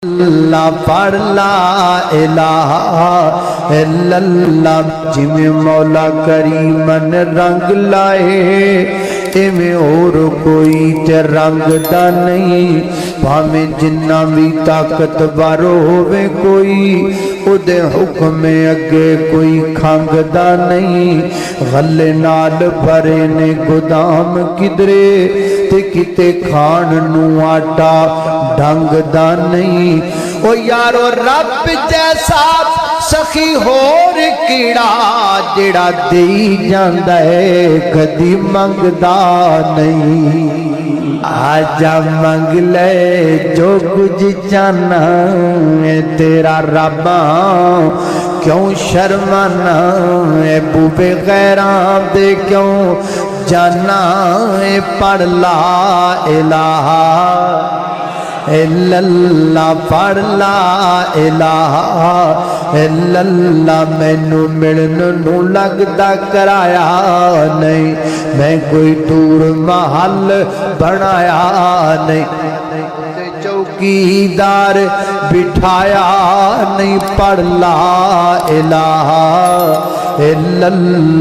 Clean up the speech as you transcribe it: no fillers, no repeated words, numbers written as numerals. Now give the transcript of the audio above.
अल्लाह पढ़ ला इलाहा इल्लल्लाह। जिमें मौला करीम ने रंग लाए इवें और कोई ते रंग दा नहीं। भावें जिन्ना भी ताकतवर होवे कोई उदे हुक्म अगे कोई खंग दा नहीं। गले नाल भरे ने गोदाम किधरे ते किते खान नू आटा ढंग दा नहीं। ओ यारो रब जैसा सखी होर कीड़ा जेड़ा दे जांदा है कदी मंगदा नहीं। आजा मंग ले जो कुछ चाहना है तेरा रब्बा क्यों शर्माना है बूबे गैरां दे क्यों जाना है। पढ़ ला इलाहा इल्लल्लाह पढ़ ला इलाहा इल्लल्लाह। मैनू मिलन नू लगदा कराया नहीं मैं कोई टूर महल बनाया नहीं। चौकीदार बिठाया नहीं। पढ़ ला इलाहा इल्लल्लाह।